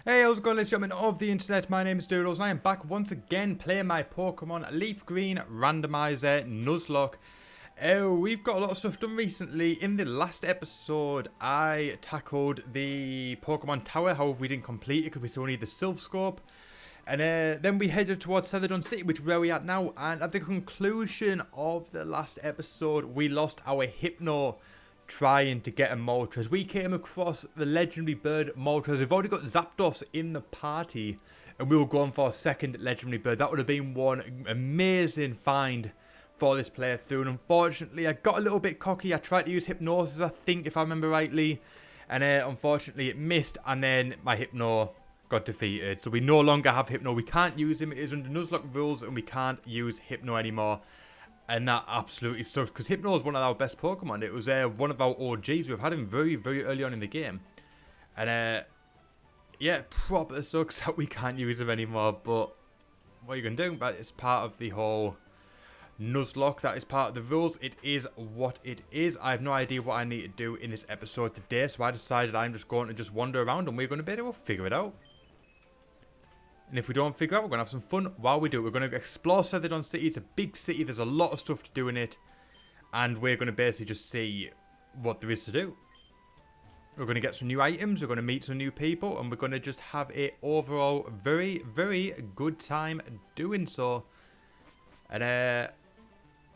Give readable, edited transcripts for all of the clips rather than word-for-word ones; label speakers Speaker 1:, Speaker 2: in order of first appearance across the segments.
Speaker 1: Hey, how's it going, ladies and gentlemen of the internet? My name is Doodles, and I am back once again playing my Pokemon Leaf Green Randomizer Nuzlocke. We've got a lot of stuff done recently. In the last episode, I tackled the Pokemon Tower. However, we didn't complete it because we still need the Silph Scope. And then we headed towards Celadon City, which is where we're at now. And at the conclusion of the last episode, we lost our Hypno trying to get a Moltres. We came across the legendary bird Moltres. We've already got Zapdos in the party, and we were going for a second legendary bird. That would have been one amazing find for this playthrough, and unfortunately I got a little bit cocky. I tried to use Hypnosis, I think, if I remember rightly, and unfortunately it missed, and then my Hypno got defeated. So we no longer have Hypno. We can't use him. It is under Nuzlocke rules, and we can't use Hypno anymore. And that absolutely sucks, because Hypno is one of our best Pokemon. It was one of our OGs. We've had him very, very early on in the game. And, yeah, proper sucks that we can't use him anymore. But what are you going to do? But it's part of the whole Nuzlocke. That is part of the rules. It is what it is. I have no idea what I need to do in this episode today. So I decided I'm just going to just wander around, and we're going to be able to figure it out. And if we don't figure out, we're going to have some fun while we do it. We're going to explore Celadon City. It's a big city. There's a lot of stuff to do in it. And we're going to basically just see what there is to do. We're going to get some new items. We're going to meet some new people. And we're going to just have a overall very, very good time doing so. And,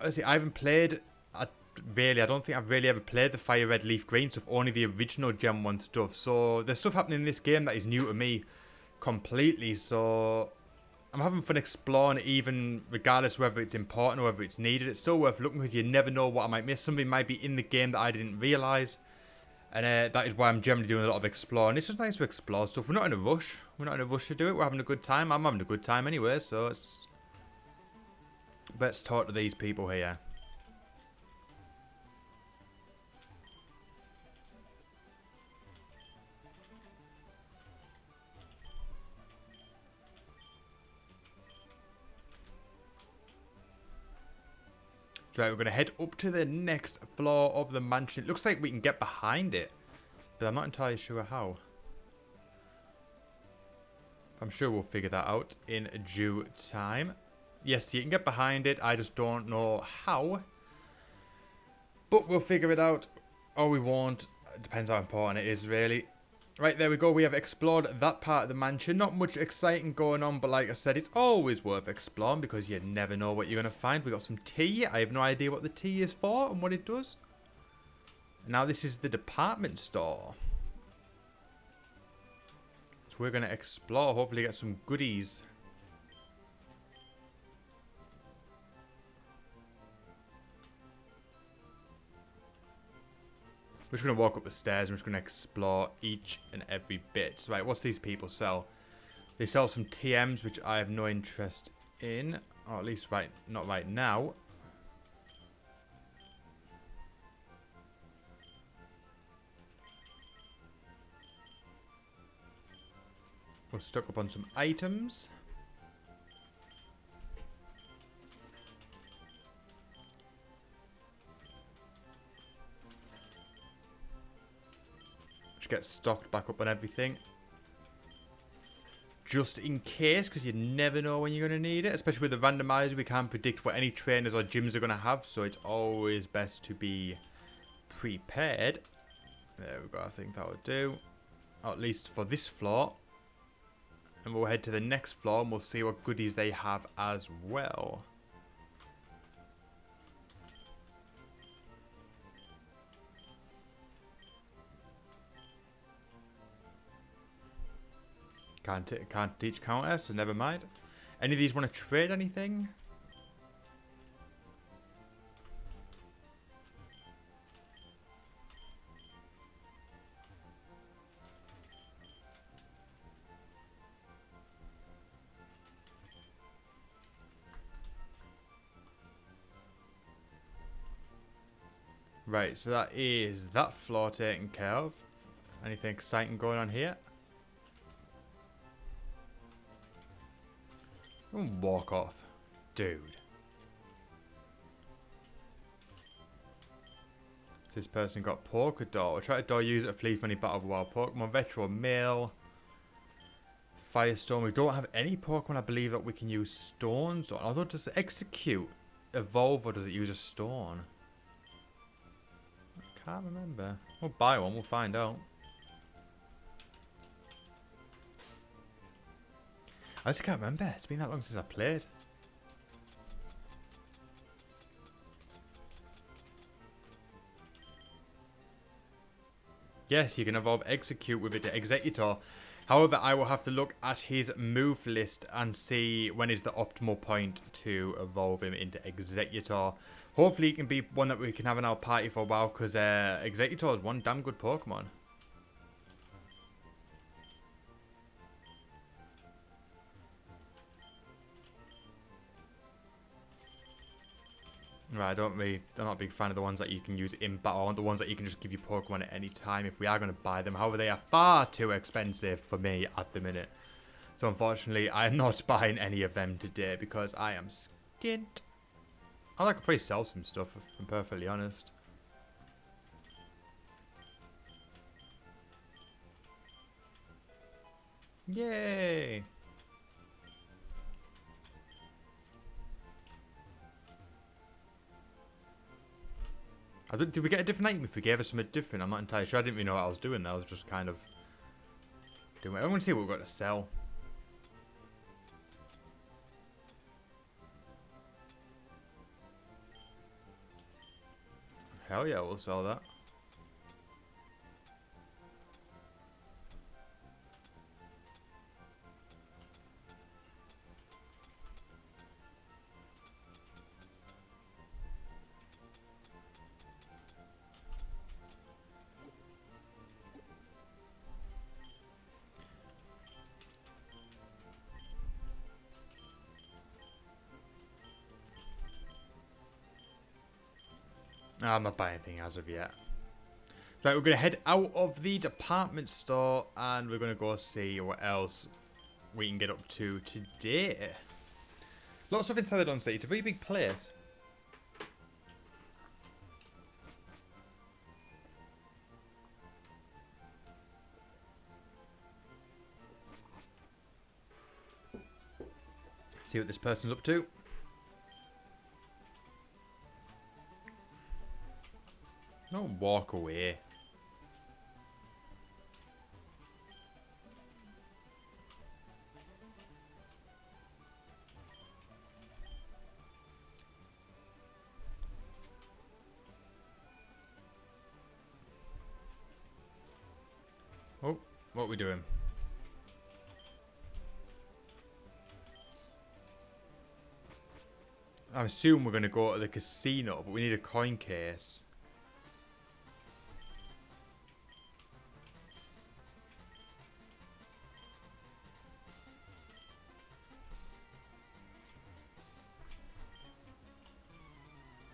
Speaker 1: honestly, I haven't played... I don't think I've really ever played the Fire Red Leaf Green stuff. Only the original Gen 1 stuff. So there's stuff happening in this game that is new to me completely, so I'm having fun exploring, even regardless whether it's important or whether it's needed. It's still worth looking, because you never know what I might miss. Something might be in the game that I didn't realise, and that is why I'm generally doing a lot of exploring. It's just nice to explore stuff. We're not in a rush. We're not in a rush to do it. We're having a good time. I'm having a good time anyway, so it's... Let's talk to these people here. Right, we're going to head up to the next floor of the mansion. It looks like we can get behind it, but I'm not entirely sure how. I'm sure we'll figure that out in due time. Yes, you can get behind it. I just don't know how. But we'll figure it out, or we won't. It depends how important it is, really. Right, there we go. We have explored that part of the mansion. Not much exciting going on, but like I said, it's always worth exploring, because you never know what you're going to find. We got some tea. I have no idea what the tea is for and what it does. Now this is the department store. So we're going to explore, hopefully get some goodies. We're just going to walk up the stairs and we're just going to explore each and every bit. So, right, what's these people sell? They sell some TMs, which I have no interest in. Or at least not right now. We're stuck up on some items. Get stocked back up on everything, just in case, because you never know when you're going to need it. Especially with the randomizer, we can't predict what any trainers or gyms are going to have, so it's always best to be prepared. There we go. I think that will do, or at least for this floor. And we'll head to the next floor and we'll see what goodies they have as well. Can't teach counter, so never mind. Any of these want to trade anything? Right, so that is that floor taken care of. Anything exciting going on here? Walk off. Dude. So this person got Polkadot. We'll try to use it to flee from any battle wild Pokemon. Retro Mail. Firestorm. We don't have any Pokemon, I believe, that we can use stones on. Although, does Execute evolve or does it use a stone? I can't remember. We'll buy one, we'll find out. I just can't remember. It's been that long since I played. Yes, you can evolve Execute with it to Executor. However, I will have to look at his move list and see when is the optimal point to evolve him into Executor. Hopefully, he can be one that we can have in our party for a while, because Executor is one damn good Pokemon. Right, I'm not a big fan of the ones that you can use in battle. I want the ones that you can just give your Pokemon at any time if we are going to buy them. However, they are far too expensive for me at the minute. So unfortunately, I am not buying any of them today because I am skint. I could probably sell some stuff, if I'm perfectly honest. Yay! Did we get a different item if we gave us something different? I'm not entirely sure. I didn't really know what I was doing there. I was just kind of doing it. I want to see what we've got to sell. Hell yeah, we'll sell that. I'm not buying anything as of yet. Right, we're going to head out of the department store and we're going to go see what else we can get up to today. Lots of stuff in Celadon City. It's a very big place. See what this person's up to. Don't walk away. Oh, what are we doing? I assume we're going to go to the casino, but we need a coin case.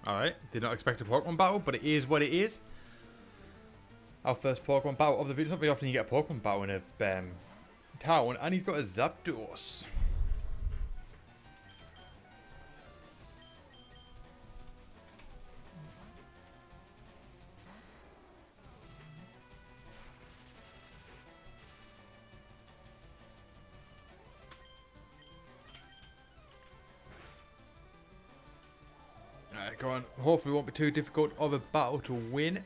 Speaker 1: Alright, did not expect a Pokemon battle, but it is what it is. Our first Pokemon battle of the video. It's not very often you get a Pokemon battle in a town, and he's got a Zapdos. Alright, go on. Hopefully it won't be too difficult of a battle to win.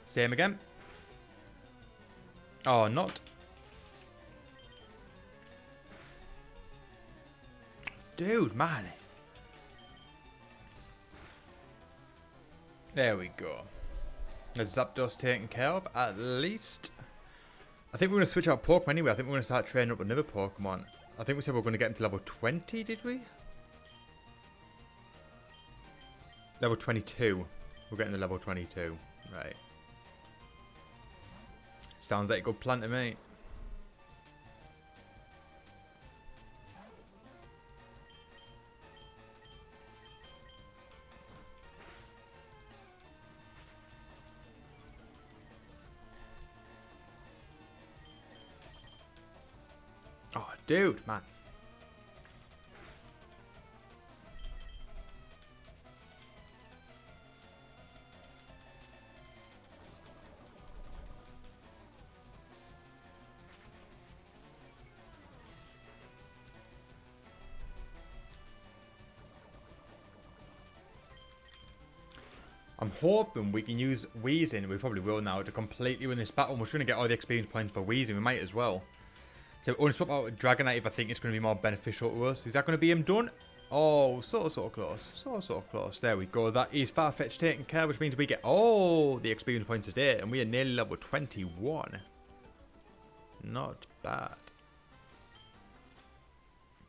Speaker 1: Same again. Oh, not. Dude, man. There we go. The Zapdos taken care of, at least. I think we're going to switch out Pokemon anyway. I think we're going to start training up another Pokemon. I think we said we were going to get him to level 20, did we? Level 22. We're getting to level 22. Right. Sounds like a good plan to me. Oh, dude, man. I'm hoping we can use Wheezing, we probably will now, to completely win this battle. We're just going to get all the experience points for Wheezing, we might as well. So we're going to swap out Dragonite if I think it's going to be more beneficial to us. Is that going to be him done? Oh, sort of close. Sort of close. There we go. That is Farfetch'd taken care, which means we get all the experience points today, and we are nearly level 21. Not bad.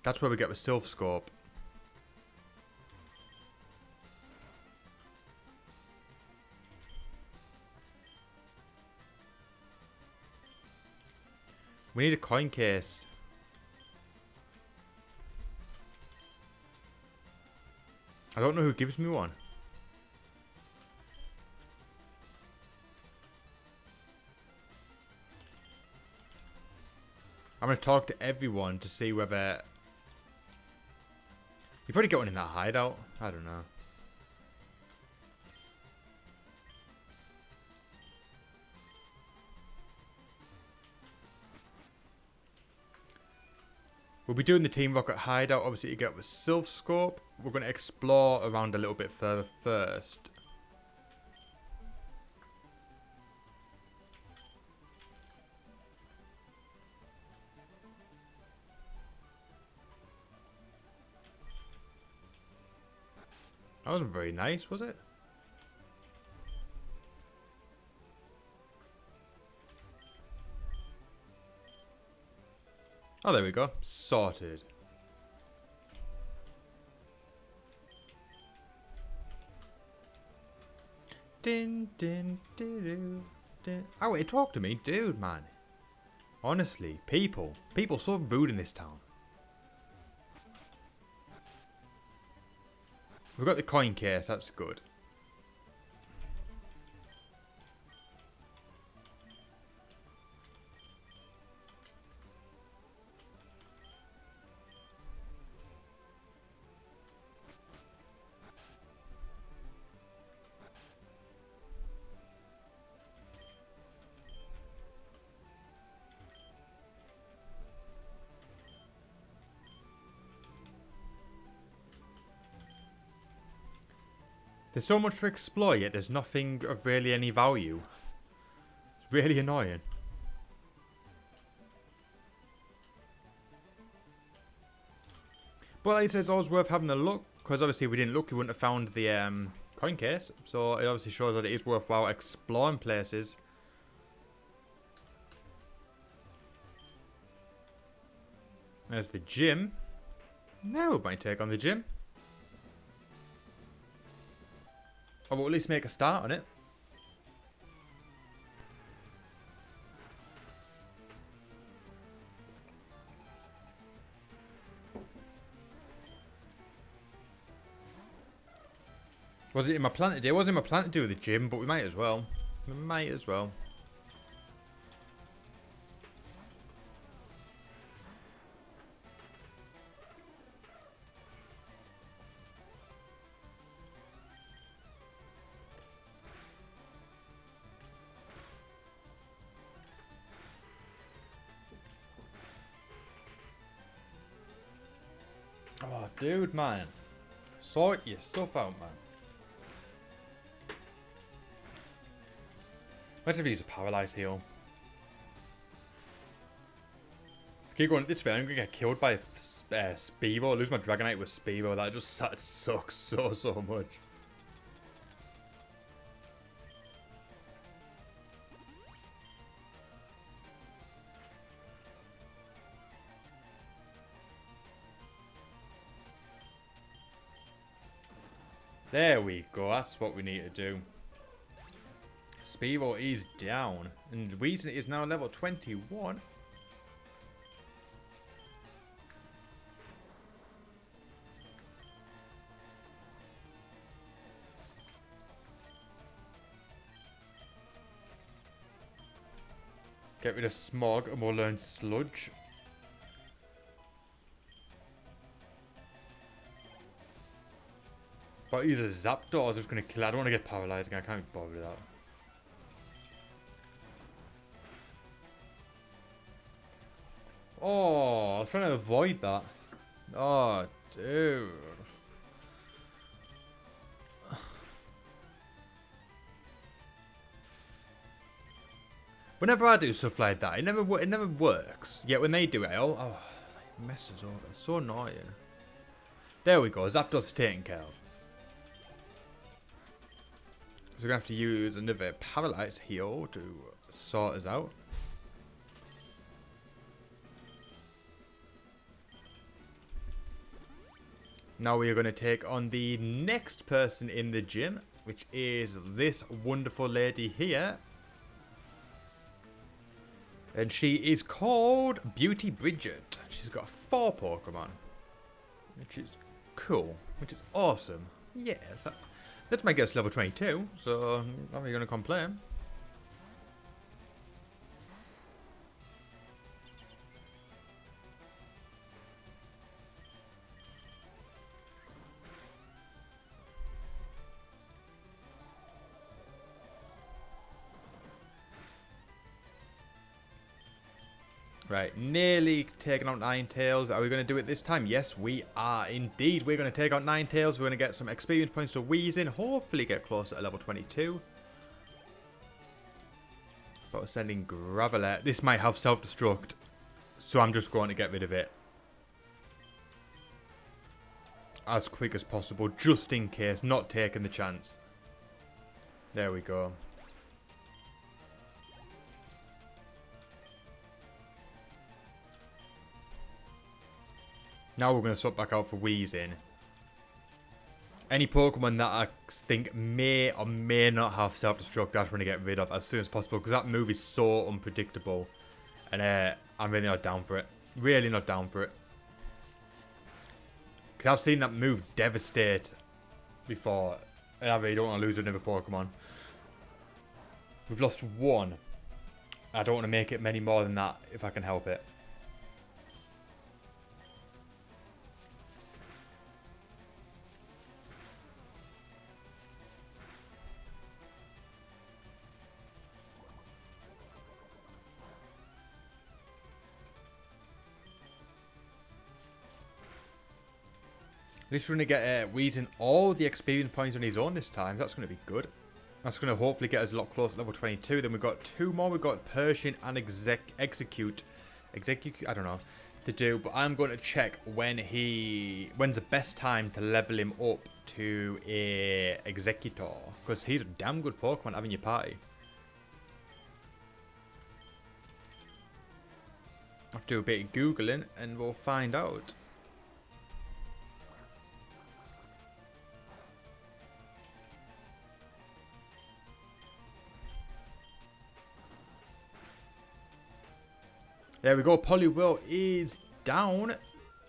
Speaker 1: That's where we get the Sylph Scope. We need a coin case. I don't know who gives me one. I'm going to talk to everyone to see whether... You probably get one in that hideout. I don't know. We'll be doing the Team Rocket hideout, obviously, to get the Sylph Scope. We're going to explore around a little bit further first. That wasn't very nice, was it? Oh, there we go. Sorted. Din, din, din, din. Oh, wait, talk to me. Dude, man. Honestly, people. People so rude in this town. We've got the coin case. That's good. There's so much to explore, yet there's nothing of really any value. It's really annoying. But like I said, it's always worth having a look, because obviously if we didn't look, we wouldn't have found the coin case. So it obviously shows that it is worthwhile exploring places. There's the gym. Now we might take on the gym. Or we'll at least make a start on it. Was it in my plan to do? It wasn't in my plan to do the gym, but we might as well. We might as well. Oh, dude, man. Sort your stuff out, man. Imagine if he used a paralyzed heal. If I keep going this way, I'm going to get killed by Spearow. Lose my Dragonite with Spearow. That just sucks so much. There we go. That's what we need to do. Spearow is down. And Weezing is now level 21. Get rid of Smog and we'll learn Sludge. But he's a Zapdos. I was just going to kill it. I don't want to get paralyzed again. I can't be bothered with that. Oh, I was trying to avoid that. Oh, dude. Whenever I do stuff like that, it never works. Yet when they do it, oh, it messes over. It's so annoying. There we go. Zapdos taken care of. So we're going to have to use another Paralyze heal to sort us out. Now we are going to take on the next person in the gym, which is this wonderful lady here. And she is called Beauty Bridget. She's got 4 Pokemon, which is cool, which is awesome. Yeah, that might get us level 22, so I'm not really going to complain. Right, nearly taking out Ninetales. Are we going to do it this time? Yes, we are indeed. We're going to take out Ninetales. We're going to get some experience points to Weezing. Hopefully get closer to level 22. But we're sending Graveler. This might have self-destruct. So I'm just going to get rid of it as quick as possible. Just in case. Not taking the chance. There we go. Now we're going to swap back out for Weezing. Any Pokemon that I think may or may not have self-destruct, that's going to get rid of as soon as possible. Because that move is so unpredictable. And I'm really not down for it. Really not down for it. Because I've seen that move devastate before. And I really don't want to lose another Pokemon. We've lost 1. I don't want to make it many more than that if I can help it. At least we're going to get Weezing all the experience points on his own this time. That's going to be good. That's going to hopefully get us a lot closer to level 22. Then we've got 2 more. We've got Persian and Execute. I don't know to do. But I'm going to check when's the best time to level him up to a Executor. Because he's a damn good Pokemon having your party. I'll have to do a bit of Googling and we'll find out. There we go, Poliwhirl is down,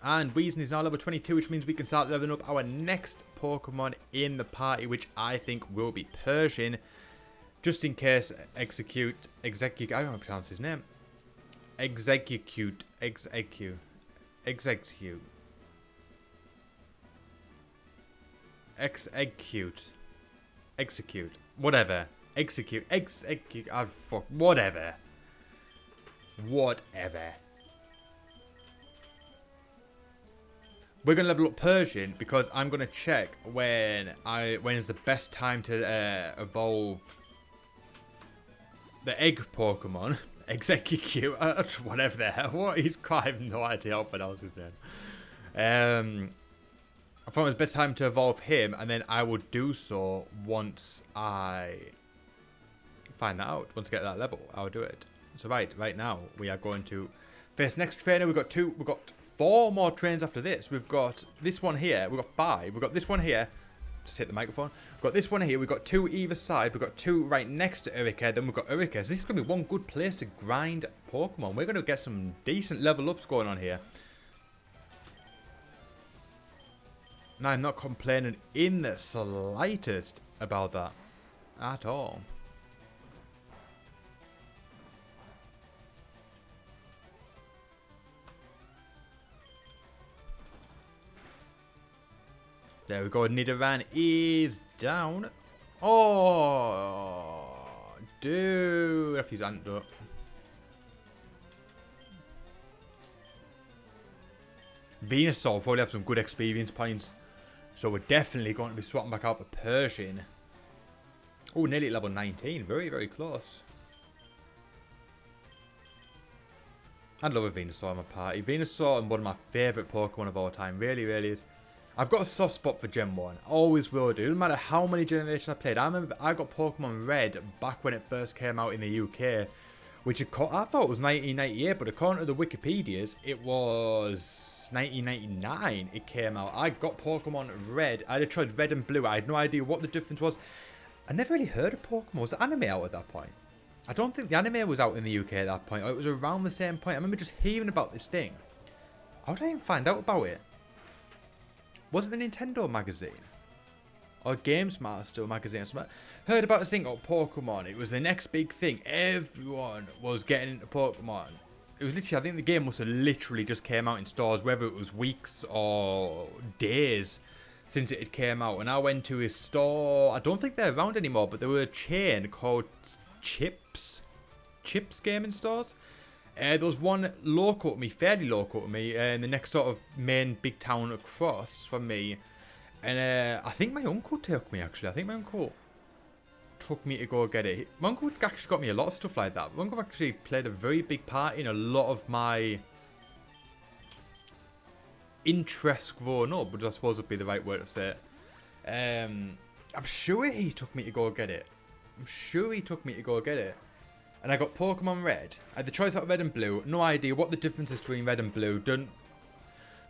Speaker 1: and Weezing is now level 22, which means we can start leveling up our next Pokemon in the party, which I think will be Persian. Just in case Execute, I don't know how to pronounce his name. Execute, whatever, whatever. Whatever. We're gonna level up Persian because I'm gonna check when is the best time to evolve the egg Pokemon. Execute, whatever the hell. What? I have no idea how to pronounce his name. I thought it was the best time to evolve him, and then I will do so once I find that out. Once I get that level, I'll do it. So right now we are going to face next trainer. We've got 4 more trains after this. We've got this one here. We've got 5. We've got this one here. Just hit the microphone. We've got this one here. We've got 2 either side. We've got 2 right next to Erika. Then we've got Erika. So this is going to be one good place to grind Pokemon. We're going to get some decent level ups going on here. Now I'm not complaining in the slightest about that at all. There we go. Nidoran is down. Oh, dude. If he's antidote. Venusaur probably have some good experience points. So we're definitely going to be swapping back out for Persian. Oh, nearly level 19. Very, very close. I'd love a Venusaur on my party. Venusaur is one of my favourite Pokemon of all time. Really, really is. I've got a soft spot for Gen 1. Always will do. Doesn't matter how many generations I played. I remember I got Pokemon Red back when it first came out in the UK. Which I thought it was 1998. But according to the Wikipedias, it was 1999 it came out. I got Pokemon Red. I had tried Red and Blue. I had no idea what the difference was. I never really heard of Pokemon. Was the anime out at that point? I don't think the anime was out in the UK at that point. Or it was around the same point. I remember just hearing about this thing. How did I even find out about it? Was it the Nintendo magazine? Or Games Master magazine or something? Heard about this thing called Pokemon. It was the next big thing. Everyone was getting into Pokemon. It was literally, I think the game must have literally just came out in stores, whether it was weeks or days since it had came out. And I went to a store, I don't think they're around anymore, but there were a chain called Chips gaming stores. There was one local to me, fairly local to me, in the next sort of main big town across from me. And I think my uncle took me, actually. I think my uncle took me to go get it. My uncle actually got me a lot of stuff like that. My uncle actually played a very big part in a lot of my interests growing up, which I suppose would be the right word to say it. I'm sure he took me to go get it. And I got Pokemon Red. I had the choice out of Red and Blue. No idea what the difference is between Red and Blue.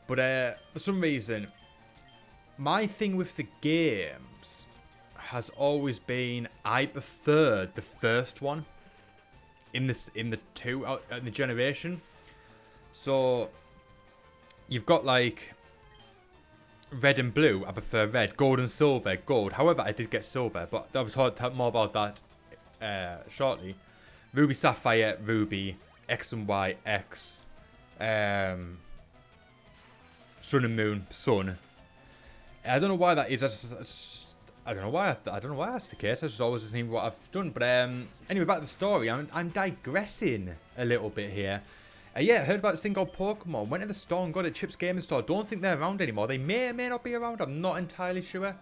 Speaker 1: But for some reason, my thing with the games has always been I preferred the first one in the generation. So you've got like Red and Blue. I prefer Red. Gold and Silver. Gold. However, I did get Silver, but I'll talk more about that shortly. Ruby Sapphire, Ruby, X and Y, X, Sun and Moon, Sun. I don't know why that is. I don't know why. I don't know why that's the case. I just always assume what I've done. But anyway, back to the story. I'm digressing a little bit here. Yeah, I heard about this thing called Pokemon. Went to the store and got it. Chips Gaming Store. Don't think they're around anymore. They may or may not be around. I'm not entirely sure.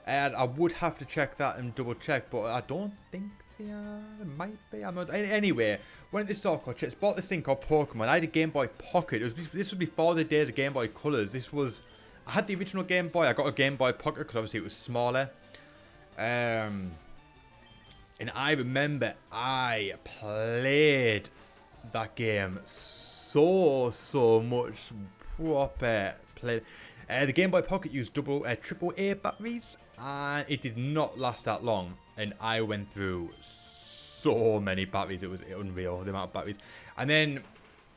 Speaker 1: And I would have to check that and double check, but I don't think they are. It might be. I'm not. Anyway, went to the store called Chips. Bought this thing called Pokemon. I had a Game Boy Pocket. This was before the days of Game Boy Colors. I had the original Game Boy. I got a Game Boy Pocket because obviously it was smaller. And I remember I played that game so much. Proper play. The Game Boy Pocket used triple A batteries, and it did not last that long. And I went through so many batteries, it was unreal, the amount of batteries. And then,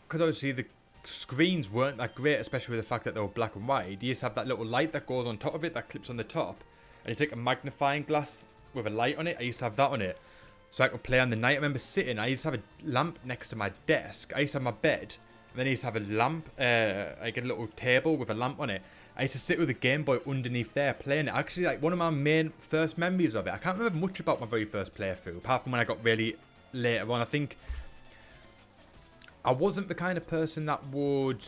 Speaker 1: because obviously the screens weren't that great, especially with the fact that they were black and white, you used to have that little light that goes on top of it, that clips on the top. And it's like a magnifying glass with a light on it. I used to have that on it, so I could play on the night. I remember I used to have a lamp next to my desk. I used to have my bed, and then I used to have a lamp, like a little table with a lamp on it. I used to sit with a Game Boy underneath there playing it. Actually, like one of my main first memories of it. I can't remember much about my very first playthrough, apart from when I got really later on. I think I wasn't the kind of person that would.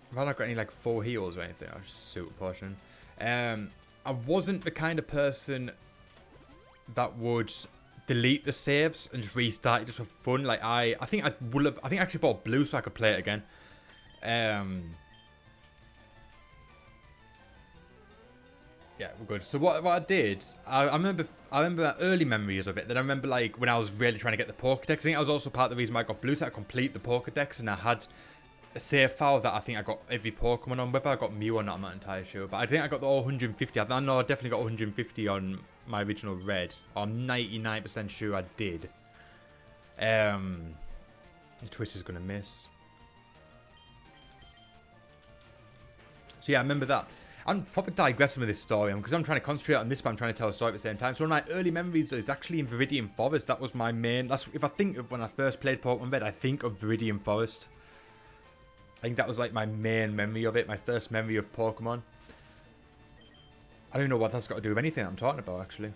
Speaker 1: Have I not got any like full heals or anything? I was just super portion. I wasn't the kind of person that would delete the saves and just restart it just for fun. Like I think I actually bought Blue so I could play it again. Yeah, we're good. So what I did, I remember early memories of it. Then I remember like when I was really trying to get the Pokédex. I think I was also part of the reason why I got Blue, so I could complete the Pokédex, and I had a save file that I think I got every Pokemon on. Whether I got Mew or not, I'm not entirely sure. But I think I got the all 150. I know I definitely got 150 on my original Red. I'm 99% sure I did. The twist is gonna miss. So yeah, I remember that. I'm probably digressing with this story because I'm trying to concentrate on this, but I'm trying to tell a story at the same time. So one of my early memories is actually in Viridian Forest. That was my main. That's if I think of when I first played Pokemon Red, I think of Viridian Forest. I think that was like my main memory of it, my first memory of Pokemon. I don't know what that's got to do with anything I'm talking about, actually.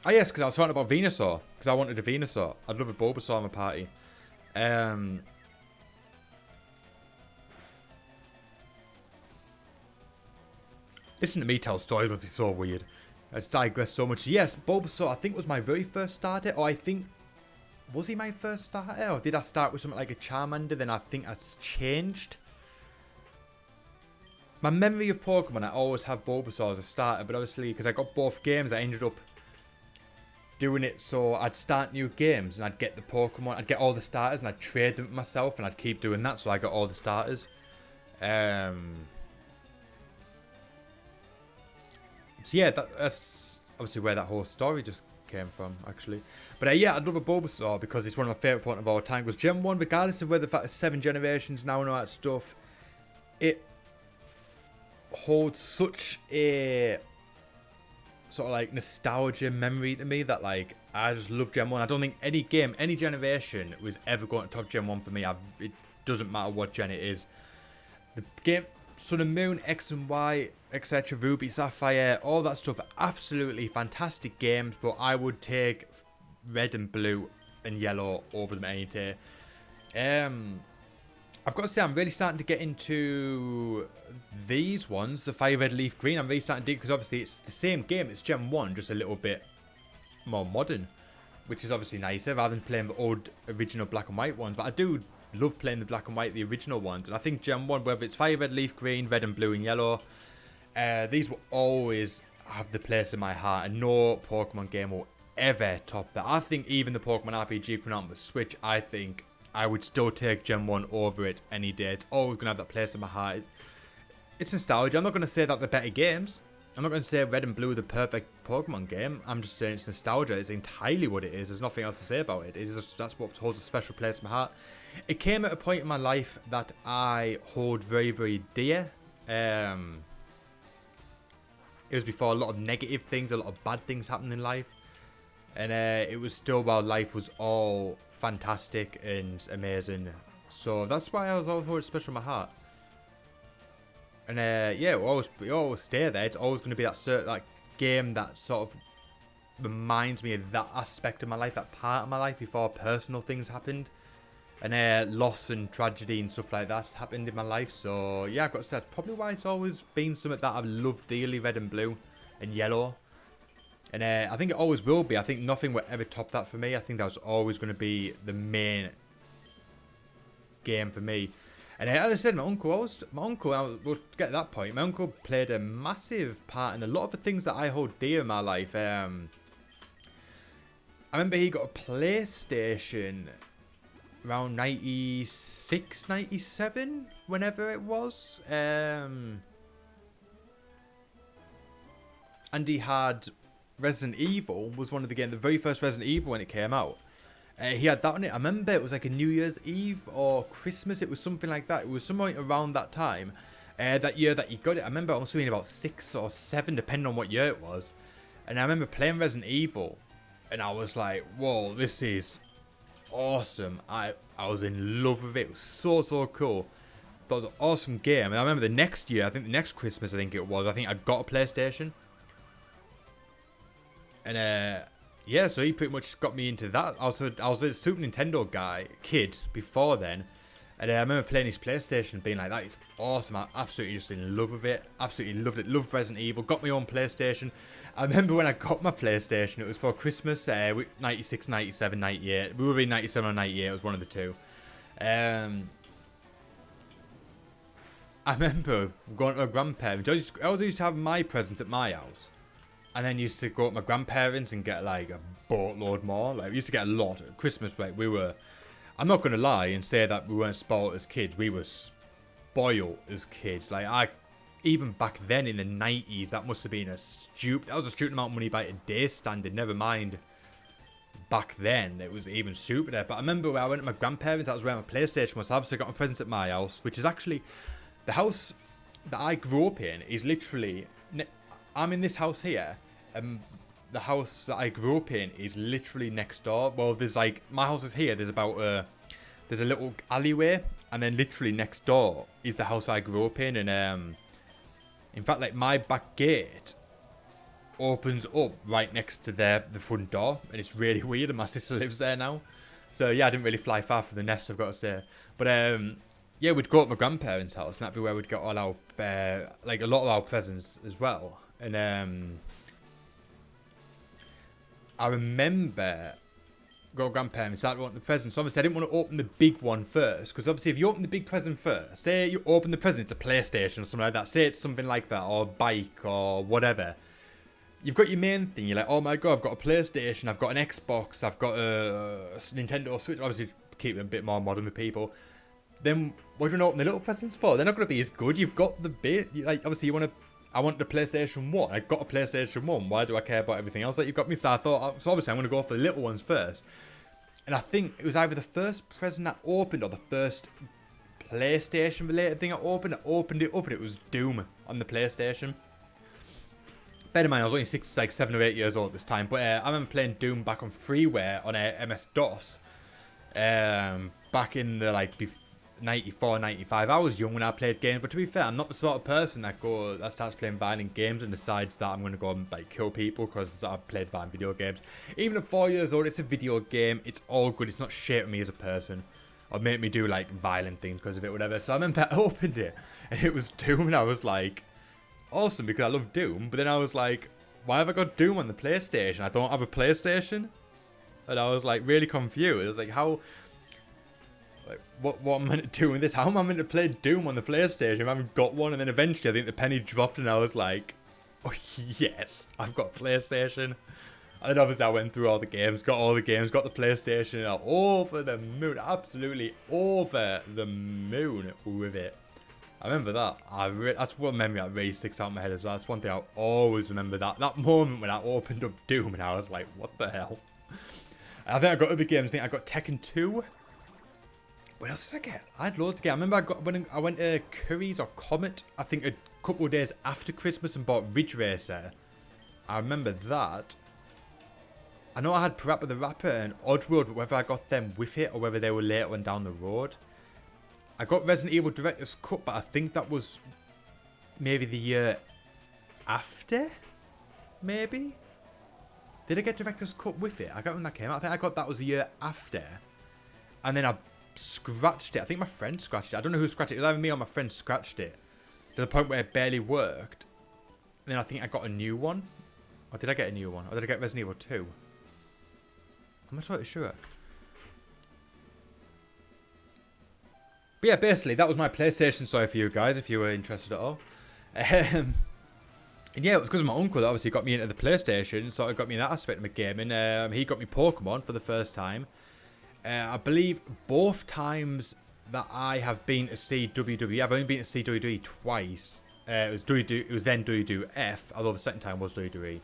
Speaker 1: Oh yes, because I was talking about Venusaur, because I wanted a Venusaur. I'd love a Bulbasaur on my party. Listen to me tell stories would be so weird. I just digress so much. Yes, Bulbasaur I think was my very first starter, or I think Was he my first starter? Or did I start with something like a Charmander? Then I think that's changed. My memory of Pokemon, I always have Bulbasaur as a starter. But obviously, because I got both games, I ended up doing it so I'd start new games. And I'd get the Pokemon. I'd get all the starters and I'd trade them myself. And I'd keep doing that so I got all the starters. So yeah, that's obviously where that whole story just came from, actually. But yeah, I'd love a Bulbasaur because it's one of my favourite Pokemon of all time. Because Gen 1, regardless of whether the fact it's 7 generations now and all that stuff, it holds such a sort of like nostalgia memory to me that like I just love Gen 1. I don't think any game, any generation was ever going to top Gen 1 for me. It doesn't matter what gen it is. The game Sun and Moon, X and Y, etc., Ruby, Sapphire, all that stuff are absolutely fantastic games, but I would take Red and Blue and Yellow over them any day. I've got to say, I'm really starting to get into these ones, the Fire Red, Leaf Green. I'm really starting to dig because obviously it's the same game, it's Gen 1, just a little bit more modern, which is obviously nicer rather than playing the old original black and white ones. But I do love playing the black and white, the original ones. And I think Gen 1, whether it's Fire Red, Leaf Green, Red and Blue and Yellow, these will always have the place in my heart. And no Pokemon game will ever top that. I think even the Pokemon RPG coming out on the Switch, I think I would still take Gen 1 over it any day. It's always going to have that place in my heart. It's nostalgia. I'm not going to say that they're better games. I'm not going to say Red and Blue are the perfect Pokemon game. I'm just saying it's nostalgia. It's entirely what it is. There's nothing else to say about it. That's what holds a special place in my heart. It came at a point in my life that I hold very, very dear. It was before a lot of negative things, a lot of bad things happened in life. And it was still while life was all fantastic and amazing. So that's why I was always hold it special in my heart. And yeah, it will always stay there. It's always going to be that game that sort of reminds me of that aspect of my life, that part of my life before personal things happened. And loss and tragedy and stuff like that happened in my life. So yeah, I've got to say, that's probably why it's always been something that I've loved dearly, Red and Blue and Yellow. And I think it always will be. I think nothing will ever top that for me. I think that was always going to be the main game for me. And as I said, we'll get to that point. My uncle played a massive part in a lot of the things that I hold dear in my life. I remember he got a PlayStation around 96, 97, whenever it was. And he had Resident Evil, was one of the games, the very first Resident Evil when it came out. He had that on it. I remember it was like a New Year's Eve or Christmas. It was something like that. It was somewhere around that time. That year that he got it. I remember I was being about 6 or 7, depending on what year it was. And I remember playing Resident Evil. And I was like, whoa, this is awesome. I was in love with it. It was so cool. That was an awesome game. And I remember the next year, I think the next Christmas, I think I got a PlayStation. And yeah, so he pretty much got me into that. I was a Super Nintendo kid before then. And I remember playing his PlayStation being like, that is awesome. I'm absolutely just in love with it. Absolutely loved it. Loved Resident Evil. Got my own PlayStation. I remember when I got my PlayStation, it was for Christmas, 96, 97, 98. We would be 97 or 98. It was one of the two. I remember going to my grandparents. I always used to have my presents at my house. And then used to go to my grandparents and get like a boatload more. Like we used to get a lot at Christmas. Like I'm not going to lie and say that we weren't spoiled as kids. We were spoiled as kids. Like even back then in the 90s, that must have been that was a stupid amount of money by today's standard. Never mind. Back then, it was even stupider. But I remember when I went to my grandparents, that was where my PlayStation was. I obviously got my presents at my house, which is actually the house that I grew up in is literally. I'm in this house here. The house that I grew up in is literally next door. Well, there's like my house is here. There's a little alleyway, and then literally next door is the house I grew up in. And in fact, like my back gate opens up right next to the front door, and it's really weird. And my sister lives there now, so yeah, I didn't really fly far from the nest, I've got to say. But yeah, we'd go to my grandparents' house, and that'd be where we'd get all our like a lot of our presents as well. And I remember grandparents started wanting the present. So obviously I didn't want to open the big one first. Because obviously if you open the big present first, say you open the present, it's a PlayStation or something like that. Say it's something like that, or a bike or whatever. You've got your main thing. You're like, oh my god, I've got a PlayStation, I've got an Xbox, I've got a Nintendo Switch. Obviously keep it a bit more modern with people. Then what do you want to open the little presents for? They're not going to be as good. You've got the bit. Like, obviously you want to... I want the PlayStation 1. I got a PlayStation 1. Why do I care about everything else that you've got me? So I thought, so obviously I'm going to go for the little ones first. And I think it was either the first present I opened or the first PlayStation related thing I opened. it up and it was Doom on the PlayStation. Bear in mind, I was only 7 or 8 years old at this time. But I remember playing Doom back on freeware on MS-DOS. Back in the, like, 94, 95. I was young when I played games, but to be fair, I'm not the sort of person that starts playing violent games and decides that I'm going to go and like kill people because I've played violent video games. Even at 4 years old, it's a video game. It's all good. It's not shaping me as a person or make me do like violent things because of it, whatever. So I remember I opened it and it was Doom, and I was like, awesome, because I love Doom. But then I was like, why have I got Doom on the PlayStation? I don't have a PlayStation, and I was like really confused. I was like, how? Like, what am I meant to do with this? How am I meant to play Doom on the PlayStation if I haven't got one? And then eventually I think the penny dropped and I was like, oh yes, I've got a PlayStation. And then obviously I went through all the games, got all the games, got the PlayStation, and over the moon, absolutely over the moon with it. I remember that. That's one memory that really sticks out in my head as well. That's one thing I'll always remember, that moment when I opened up Doom and I was like, what the hell? I think I got other games. I think I got Tekken 2. What else did I get? I had loads of games. I remember I went to Curry's or Comet, I think a couple of days after Christmas, and bought Ridge Racer. I remember that. I know I had Parappa the Rapper and Oddworld, but whether I got them with it or whether they were later on down the road. I got Resident Evil Director's Cut, but I think that was maybe the year after? Maybe? Did I get Director's Cut with it? I got when that came out. I think I got that was the year after. And then I scratched it. I think my friend scratched it. I don't know who scratched it. It was either me or my friend scratched it to the point where it barely worked. And then I think I got a new one. Or did I get a new one? Or did I get Resident Evil 2? I'm not totally sure. But yeah, basically, that was my PlayStation story for you guys, if you were interested at all. And yeah, it was because of my uncle that obviously got me into the PlayStation, so it got me in that aspect of my gaming. He got me Pokemon for the first time. I believe both times that I have been to see WWE, I've only been to see WWE twice. It was then WWF, although the second time was WWE.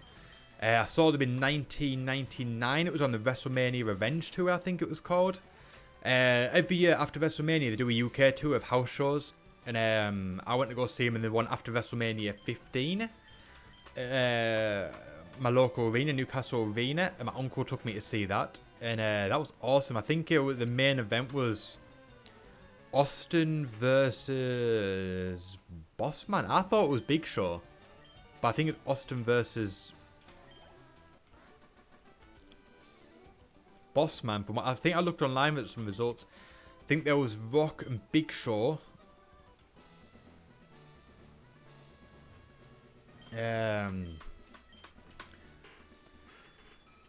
Speaker 1: I saw them in 1999. It was on the WrestleMania Revenge Tour, I think it was called. Every year after WrestleMania, they do a UK tour of house shows. And I went to go see them in the one after WrestleMania 15. My local arena, Newcastle Arena. And my uncle took me to see that. And that was awesome. I think the main event was Austin versus Bossman. I thought it was Big Show. But I think it's Austin versus Bossman. From what I think I looked online at some results. I think there was Rock and Big Show.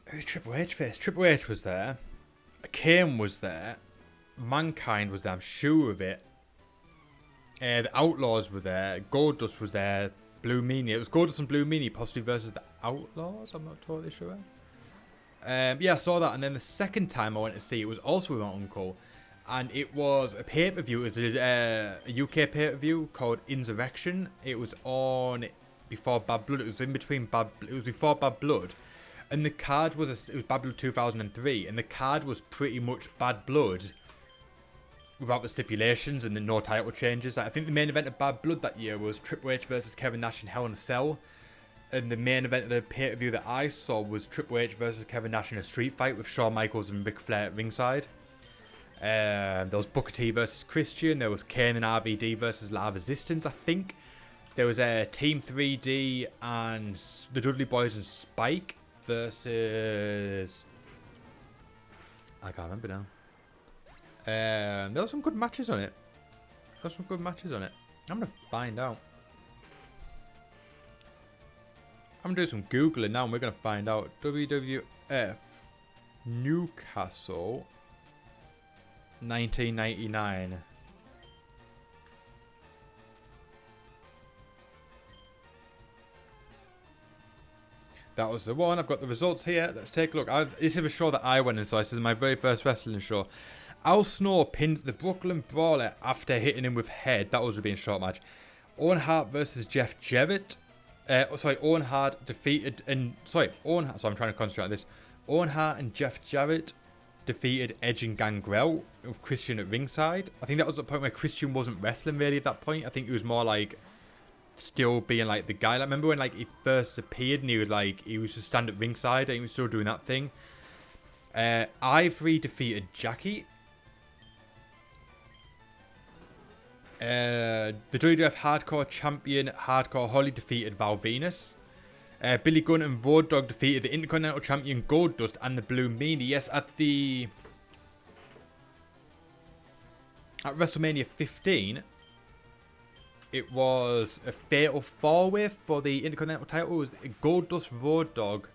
Speaker 1: Who's Triple H face? Triple H was there. Kane was there. Mankind was there, I'm sure of it. The Outlaws were there. Goldust was there. Blue Meanie. It was Goldust and Blue Meanie possibly versus the Outlaws. I'm not totally sure. Yeah, I saw that. And then the second time I went to see it was also with my uncle. And it was a pay-per-view. It was a UK pay-per-view called Insurrection. It was on before Bad Blood. It was in between it was before Bad Blood. And the card was it was Bad Blood 2003, and the card was pretty much Bad Blood without the stipulations and the no title changes. I think the main event of Bad Blood that year was Triple H versus Kevin Nash in Hell in a Cell, and the main event of the pay-per-view that I saw was Triple H versus Kevin Nash in a street fight with Shawn Michaels and Ric Flair at ringside. There was Booker T versus Christian. There was Kane and RVD versus La Resistance, I think. There was Team 3D and the Dudley Boys and Spike versus... I can't remember now. There were some good matches on it. I'm going to find out. I'm going to do some Googling now and we're going to find out. WWF Newcastle, 1999. That was the one. I've got the results here. Let's take a look. This is a show that I went and saw. This is my very first wrestling show. Al Snow pinned the Brooklyn Brawler after hitting him with head. That was being a short match. Owen Hart versus Jeff Jarrett. Owen Hart defeated I'm trying to concentrate on this. Owen Hart and Jeff Jarrett defeated Edge and Gangrel with Christian at ringside. I think that was the point where Christian wasn't wrestling really at that point. I think he was more like still being like the guy. Like, remember when like he first appeared and he was just stand at ringside and he was still doing that thing. Ivory defeated Jackie. The WWF Hardcore Champion Hardcore Holly defeated Val Venus. Billy Gunn and Road Dogg defeated the Intercontinental Champion Goldust and the Blue Meanie. Yes, at WrestleMania 15, it was a fatal four-way for the Intercontinental title. It was Goldust, Road Dogg,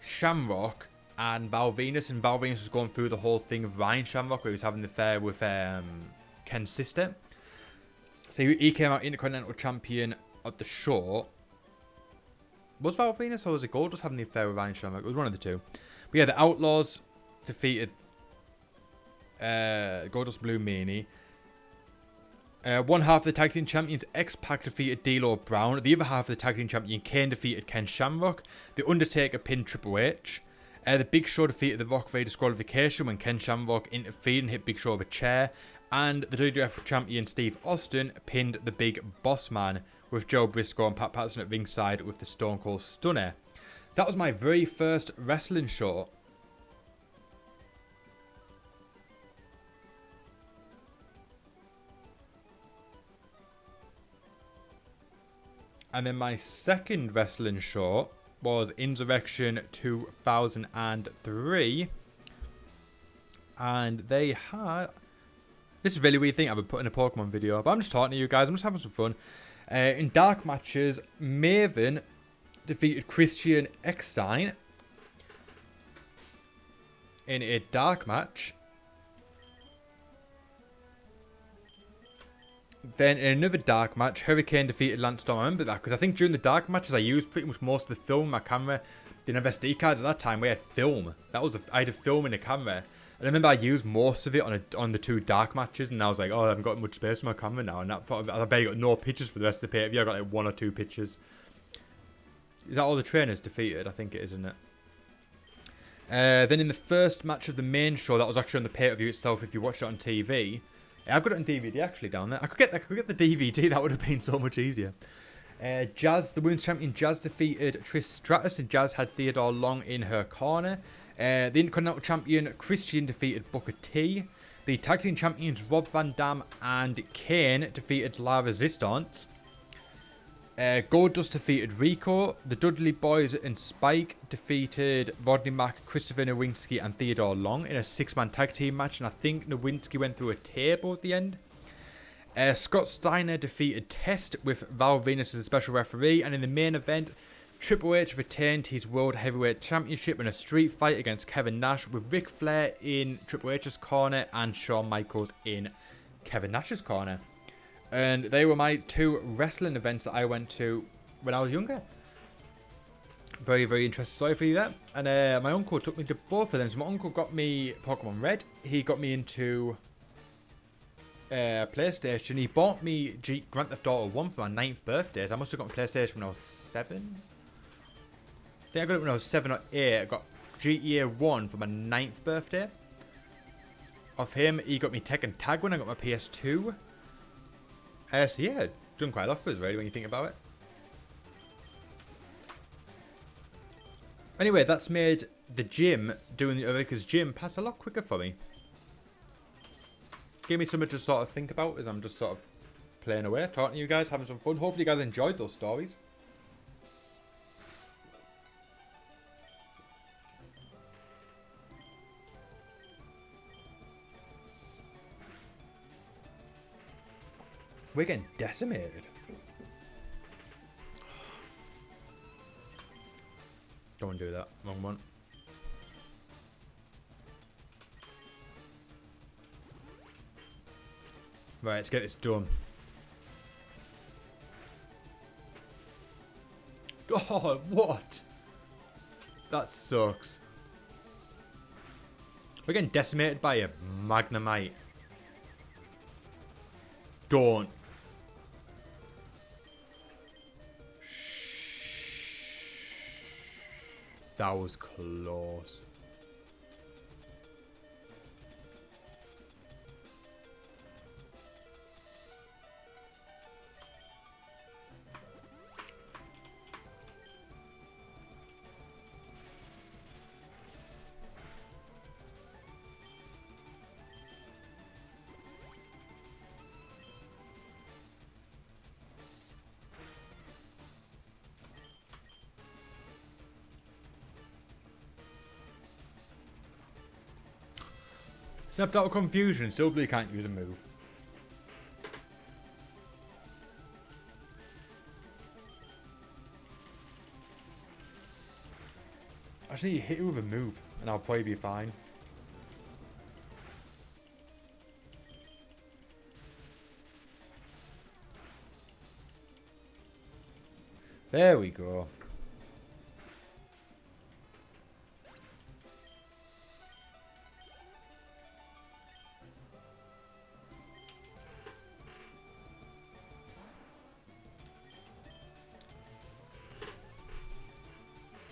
Speaker 1: Shamrock, and Val Venus. And Val Venus was going through the whole thing of Ryan Shamrock, where he was having the affair with Ken's sister. So he came out Intercontinental Champion at the show. Was Val Venus or was it Goldust having the affair with Ryan Shamrock? It was one of the two. But yeah, the Outlaws defeated Goldust, Blue Meanie. One half of the Tag Team Champions, X-Pac defeated D'Lo Brown. The other half of the Tag Team Champion, Kane defeated Ken Shamrock. The Undertaker pinned Triple H. The Big Show defeated the Rock via disqualification when Ken Shamrock interfered and hit Big Show with a chair. And the WWF Champion Steve Austin pinned the Big Boss Man with Joe Briscoe and Pat Patterson at ringside with the Stone Cold Stunner. So that was my very first wrestling show. And then my second wrestling show was Insurrection 2003. And they had... This is a really weird thing I've been putting a Pokemon video, but I'm just talking to you guys. I'm just having some fun. In dark matches, Maven defeated Christian Eckstein in a dark match. Then in another dark match, Hurricane defeated Lance Storm. I remember that because I think during the dark matches I used pretty much most of the film. My camera didn't have SD cards at that time. We had film. I had a film in the camera. And I remember I used most of it on the two dark matches, and I was like, oh, I haven't got much space on my camera now, and I bet you got no pictures for the rest of the pay-per-view. I got like 1 or 2 pictures. Is that all the trainers defeated? I think it is, isn't it? Then in the first match of the main show, that was actually on the pay-per-view itself. If you watched it on TV, I've got it on DVD actually down there. I could get the DVD. That would have been so much easier. Jazz, the women's champion, Jazz defeated Trish Stratus, and Jazz had Theodore Long in her corner. The Intercontinental Champion, Christian, defeated Booker T. The Tag Team Champions, Rob Van Dam and Kane, defeated La Resistance. Goldust defeated Rico. The Dudley Boys and Spike defeated Rodney Mack, Christopher Nowinski and Theodore Long in a 6-man tag team match. And I think Nowinski went through a table at the end. Scott Steiner defeated Test with Val Venus as a special referee. And in the main event, Triple H retained his World Heavyweight Championship in a street fight against Kevin Nash with Ric Flair in Triple H's corner and Shawn Michaels in Kevin Nash's corner. And they were my 2 wrestling events that I went to when I was younger. Very, very interesting story for you there. And my uncle took me to both of them. So my uncle got me Pokemon Red. He got me into PlayStation. He bought me Grand Theft Auto 1 for my 9th birthday. So I must have got a PlayStation when I was 7. I think I got it when I was 7 or 8. I got GTA 1 for my 9th birthday. Off him, he got me Tekken Tag when I got my PS2. So yeah, done quite a lot for us really when you think about it. Anyway, that's made the gym, doing the Erika's gym, pass a lot quicker for me. Gave me something to sort of think about as I'm just sort of playing away, talking to you guys, having some fun. Hopefully you guys enjoyed those stories. We're getting decimated. Don't do that. Wrong one. Right, let's get this done. Oh, what? That sucks. We're getting decimated by a Magnemite. Don't. That was close. Snapped out of confusion, still blue can't use a move. Actually, hit it with a move, and I'll probably be fine. There we go.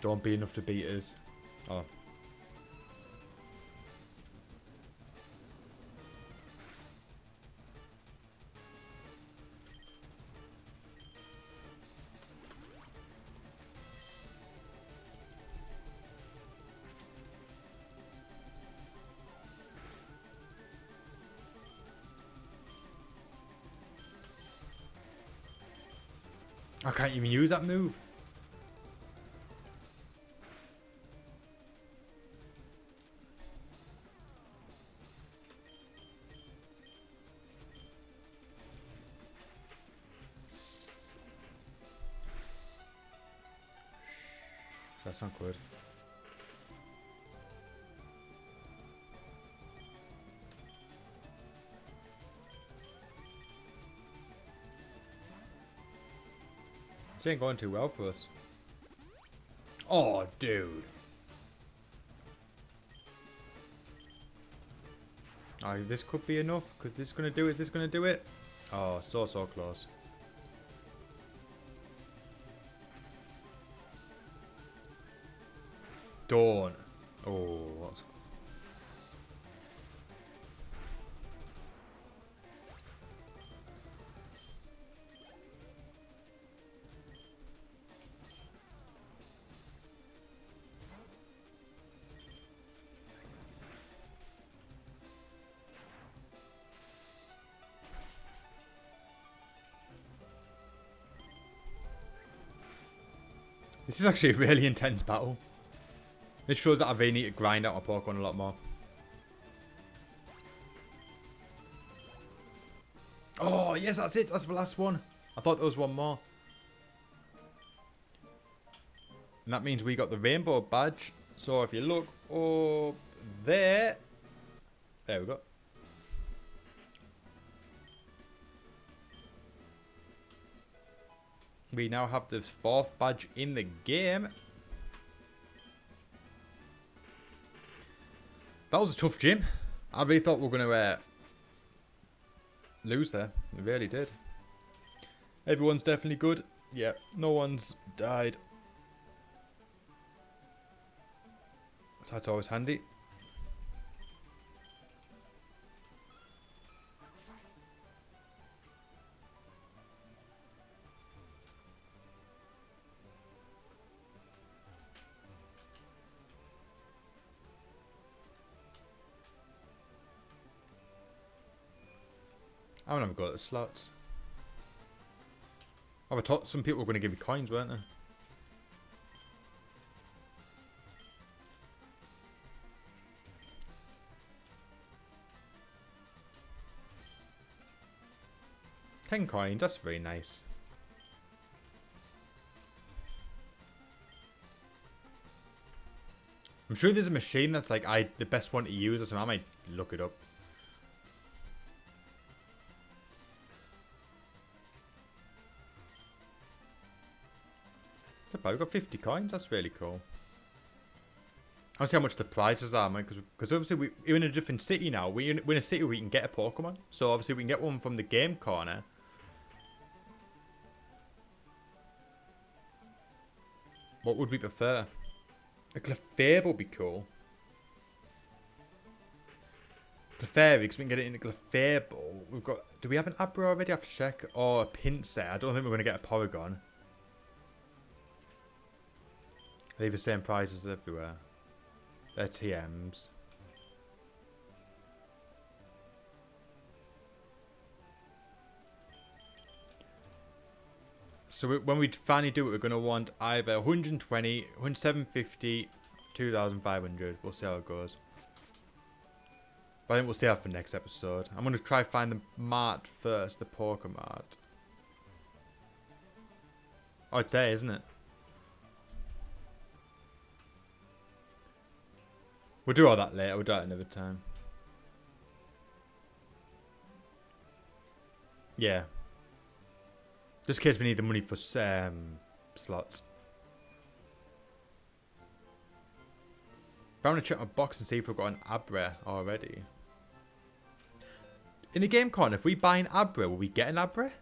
Speaker 1: Don't be enough to beat us. Oh. I can't even use that move. That's not good. This ain't going too well for us. Oh, dude. Oh, this could be enough. Could this gonna do it? Is this gonna do it? Oh, so close. Dawn. Oh, what's... This is actually a really intense battle. This shows that I really need to grind out my Pokemon a lot more. Oh, yes, that's it. That's the last one. I thought there was one more. And that means we got the rainbow badge. So if you look up there. There we go. We now have the 4th badge in the game. That was a tough gym. I really thought we were going to lose there. We really did. Everyone's definitely good. Yeah, no one's died. So that's always handy. I'm gonna have a go at the slots. I thought some people were going to give you coins, weren't they? $10, that's very nice. I'm sure there's a machine that's like the best one to use or something. I might look it up. bad. We've got 50 coins. That's really cool. I want to see how much the prizes are, man. Because obviously we're in a different city now. We're in a city where we can get a Pokemon. So obviously we can get one from the game corner. What would we prefer? A Clefairy would be cool. Clefairy, because we can get it in the Clefairy. We've got... Do we have an Abra already? I have to check. Or a Pinsir. I don't think we're going to get a Porygon. They have the same prizes everywhere. They're TMs. So when we finally do it, we're going to want either 120, 750, 2,500. We'll see how it goes. But I think we'll see that for next episode. I'm going to try find the mart first, the Pokemart. Oh, it's there, isn't it? We'll do all that later. We'll do that another time. Yeah. Just in case we need the money for slots. But I want to check my box and see if we've got an Abra already. In the game corner, if we buy an Abra, will we get an Abra?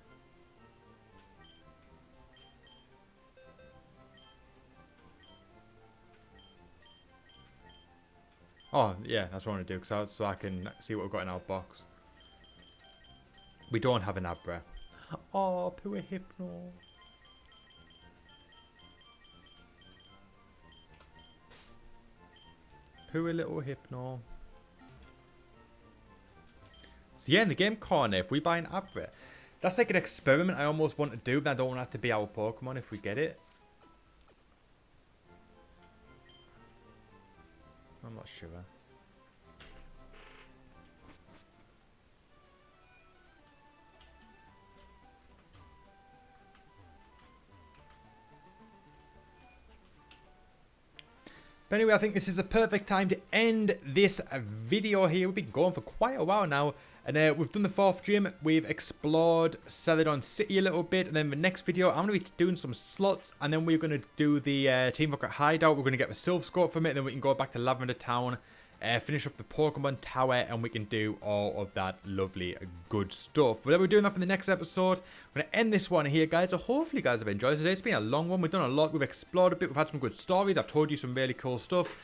Speaker 1: Oh, yeah, that's what I want to do, so I can see what we've got in our box. We don't have an Abra. Oh, poor Hypno. Poor little Hypno. So yeah, in the game corner, if we buy an Abra, that's like an experiment I almost want to do, but I don't want that to be our Pokemon if we get it. I'm not sure. But anyway, I think this is a perfect time to end this video here. We've been going for quite a while now. And we've done the 4th gym. We've explored Celadon City a little bit. And then the next video, I'm going to be doing some slots. And then we're going to do the Team Rocket Hideout. We're going to get the Silph Scope from it. And then we can go back to Lavender Town. Finish off the Pokemon Tower. And we can do all of that lovely good stuff. But we're doing that for the next episode. I'm going to end this one here, guys. So hopefully you guys have enjoyed today. It's been a long one. We've done a lot. We've explored a bit. We've had some good stories. I've told you some really cool stuff.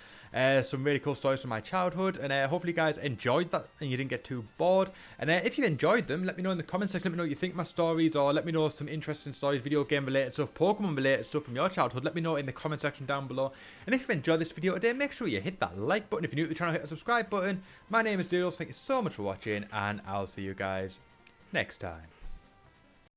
Speaker 1: Some really cool stories from my childhood, and hopefully you guys enjoyed that and you didn't get too bored. And if you enjoyed them, let me know in the comments section. Let me know what you think of my stories, or let me know some interesting stories, video game related stuff, Pokemon related stuff from your childhood. Let me know in the comment section down below. And if you enjoyed this video today, make sure you hit that like button. If you're new to the channel, hit the subscribe button. My name is Doodles. Thank you so much for watching, and I'll see you guys next time.